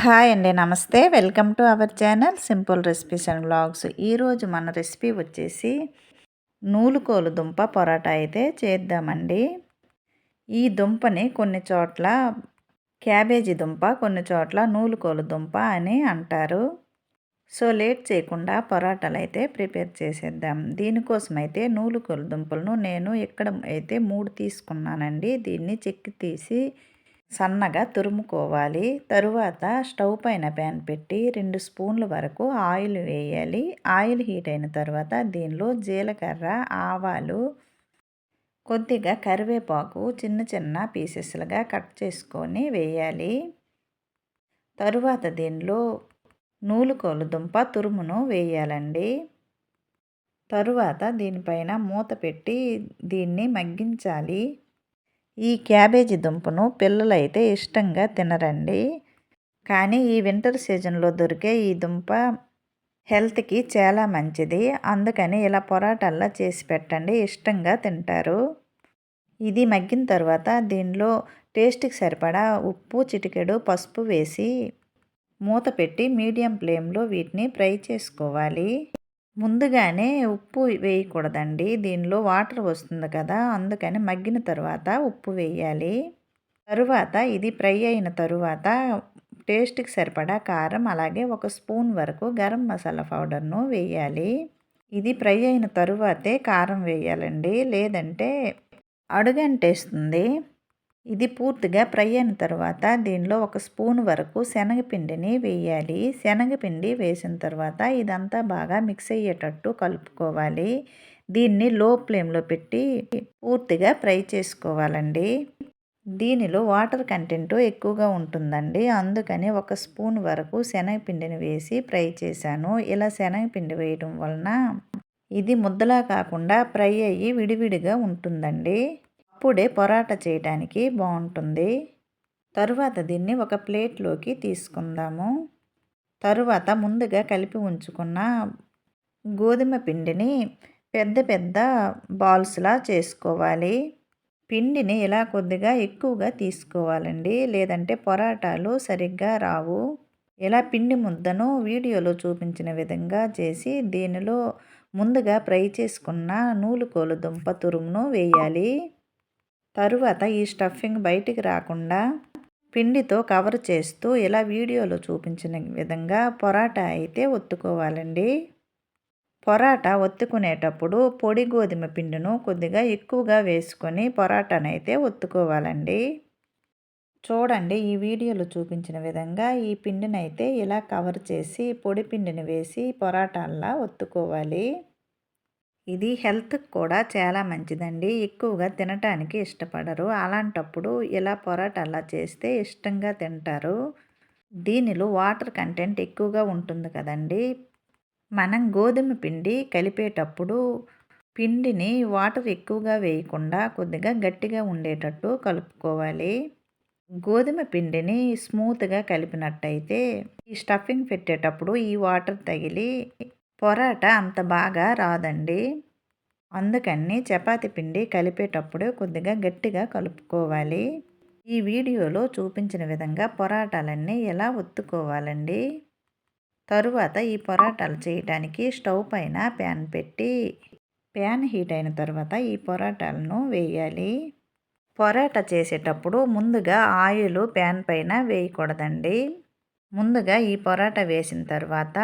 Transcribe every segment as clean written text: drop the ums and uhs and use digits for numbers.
Hi అండి, నమస్తే. Welcome to our channel simple recipes and vlogs. ఈరోజు మన రెసిపీ వచ్చేసి నూలుకోలు దుంప పొరాటా అయితే చేద్దామండి. ఈ దుంపని కొన్ని చోట్ల క్యాబేజీ దుంప, కొన్ని చోట్ల నూలుకోలు దుంప అని అంటారు. సో లేట్ చేయకుండా పొరాటాలు అయితే ప్రిపేర్ చేసేద్దాం. దీనికోసం అయితే నూలుకోలు దుంపలను నేను ఇక్కడ అయితే 3 తీసుకున్నానండి. దీన్ని చెక్కి తీసి సన్నగా తురుముకోవాలి. తరువాత స్టవ్ పైన ప్యాన్ పెట్టి 2 స్పూన్ల వరకు ఆయిల్ వేయాలి. ఆయిల్ హీట్ అయిన తర్వాత దీనిలో జీలకర్ర, ఆవాలు, కొద్దిగా కరివేపాకు చిన్న చిన్న పీసెస్లుగా కట్ చేసుకొని వేయాలి. తరువాత దీనిలో నూలుకోలు దుంప తురుమును వేయాలండి. తరువాత దీనిపైన మూత పెట్టి దీన్ని మగ్గించాలి. ఈ క్యాబేజీ దుంపను పిల్లలైతే ఇష్టంగా తినరండి. కానీ ఈ వింటర్ సీజన్లో దొరికే ఈ దుంప హెల్త్కి చాలా మంచిది. అందుకని ఇలా పొరాటాల్లా చేసి పెట్టండి, ఇష్టంగా తింటారు. ఇది మగ్గిన తర్వాత దీనిలో టేస్ట్కి సరిపడా ఉప్పు, చిటికెడు పసుపు వేసి మూత పెట్టి మీడియం ఫ్లేమ్లో వీటిని ఫ్రై చేసుకోవాలి. ముందుగానే ఉప్పు వేయకూడదండి, దీనిలో వాటర్ వస్తుంది కదా, అందుకని మగ్గిన తర్వాత ఉప్పు వేయాలి. తరువాత ఇది ఫ్రై అయిన తరువాత టేస్ట్కి సరిపడా కారం, అలాగే 1 స్పూన్ వరకు గరం మసాలా పౌడర్ను వేయాలి. ఇది ఫ్రై అయిన తరువాతే కారం వేయాలండి, లేదంటే అడుగంటేస్తుంది. ఇది పూర్తిగా ఫ్రై అయిన తర్వాత దీనిలో 1 స్పూన్ వరకు శనగపిండిని వేయాలి. శనగపిండి వేసిన తర్వాత ఇదంతా బాగా మిక్స్ అయ్యేటట్టు కలుపుకోవాలి. దీన్ని లో ఫ్లేమ్లో పెట్టి పూర్తిగా ఫ్రై చేసుకోవాలండి. దీనిలో వాటర్ కంటెంట్ ఎక్కువగా ఉంటుందండి, అందుకని 1 స్పూన్ వరకు శనగపిండిని వేసి ఫ్రై చేశాను. ఇలా శనగపిండి వేయడం వలన ఇది ముద్దలా కాకుండా ఫ్రై అయ్యి విడివిడిగా ఉంటుందండి. అప్పుడే పొరాటా చేయడానికి బాగుంటుంది. తరువాత దీన్ని ఒక ప్లేట్లోకి తీసుకుందాము. తరువాత ముందుగా కలిపి ఉంచుకున్న గోధుమ పిండిని పెద్ద పెద్ద బాల్స్లా చేసుకోవాలి. పిండిని ఇలా కొద్దిగా ఎక్కువగా తీసుకోవాలండి, లేదంటే పొరాటాలు సరిగ్గా రావు. ఇలా పిండి ముద్దను వీడియోలో చూపించిన విధంగా చేసి దీనిలో ముందుగా ఫ్రై చేసుకున్న నూలుకోలు దుంప తురుమును వేయాలి. తరువాత ఈ స్టఫింగ్ బయటికి రాకుండా పిండితో కవర్ చేస్తూ ఇలా వీడియోలో చూపించిన విధంగా పొరాటా అయితే ఒత్తుకోవాలండి. పొరాటా ఒత్తుకునేటప్పుడు పొడి గోధుమ పిండిను కొద్దిగా ఎక్కువగా వేసుకొని పొరాటానైతే ఒత్తుకోవాలండి. చూడండి, ఈ వీడియోలో చూపించిన విధంగా ఈ పిండినైతే ఇలా కవర్ చేసి పొడి పిండిని వేసి పొరాటాల్లా ఒత్తుకోవాలి. ఇది హెల్త్కి కూడా చాలా మంచిదండి. ఎక్కువగా తినటానికి ఇష్టపడరు, అలాంటప్పుడు ఇలా పొరాటాలా చేస్తే ఇష్టంగా తింటారు. దీనిలో వాటర్ కంటెంట్ ఎక్కువగా ఉంటుంది కదండి. మనం గోధుమ పిండి కలిపేటప్పుడు పిండిని వాటర్ ఎక్కువగా వేయకుండా కొద్దిగా గట్టిగా ఉండేటట్టు కలుపుకోవాలి. గోధుమ పిండిని స్మూత్గా కలిపినట్టయితే ఈ స్టఫింగ్ పెట్టేటప్పుడు ఈ వాటర్ తగిలి పొరాటా అంత బాగా రాదండి. అందుకని చపాతీ పిండి కలిపేటప్పుడు కొద్దిగా గట్టిగా కలుపుకోవాలి. ఈ వీడియోలో చూపించిన విధంగా పొరాటాలన్నీ ఎలా ఒత్తుకోవాలండి. తరువాత ఈ పొరాటాలు చేయడానికి స్టవ్ పైన ప్యాన్ పెట్టి ప్యాన్ హీట్ అయిన తర్వాత ఈ పొరాటాలను వేయాలి. పొరాటా చేసేటప్పుడు ముందుగా ఆయిల్ ప్యాన్ పైన వేయకూడదండి. ముందుగా ఈ పొరాటా వేసిన తర్వాత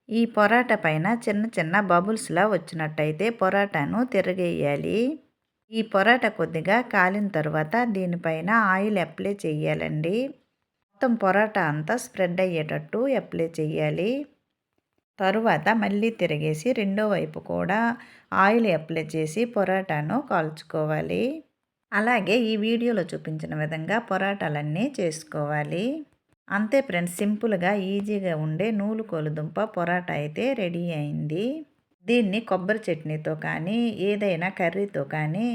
ఈ పొరాటా పైన చిన్న చిన్న బబుల్స్లా వచ్చినట్టయితే పొరాటాను తిరగేయాలి. ఈ పొరాటా కొద్దిగా కాలిన తర్వాత దీనిపైన ఆయిల్ అప్లై చేయాలండి. మొత్తం పొరాటా అంతా స్ప్రెడ్ అయ్యేటట్టు అప్లై చేయాలి. తరువాత మళ్ళీ తిరిగేసి రెండో వైపు కూడా ఆయిల్ అప్లై చేసి పొరాటాను కాల్చుకోవాలి. అలాగే ఈ వీడియోలో చూపించిన విధంగా పొరాటాలన్నీ చేసుకోవాలి. అంతే ఫ్రెండ్స్, సింపుల్గా ఈజీగా ఉండే నూలుకోలు దుంప పొరాటా అయితే రెడీ అయింది. దీన్ని కొబ్బరి చట్నీతో కానీ ఏదైనా కర్రీతో కానీ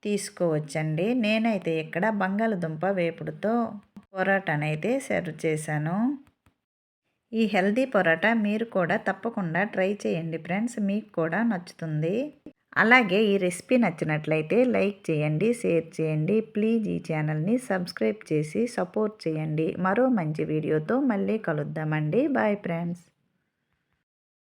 తీసుకోవచ్చండి. నేనైతే ఇక్కడ బంగాళదుంప వేపుడుతో పొరాటానైతే సర్వ్ చేశాను. ఈ హెల్దీ పొరాటా మీరు కూడా తప్పకుండా ట్రై చేయండి ఫ్రెండ్స్, మీకు కూడా నచ్చుతుంది. అలాగే ఈ రెసిపీ నచ్చినట్లయితే లైక్ చేయండి, షేర్ చేయండి. ప్లీజ్ ఈ ఛానల్ని సబ్స్క్రైబ్ చేసి సపోర్ట్ చేయండి. మరో మంచి వీడియోతో మళ్ళీ కలుద్దామండి. Bye friends.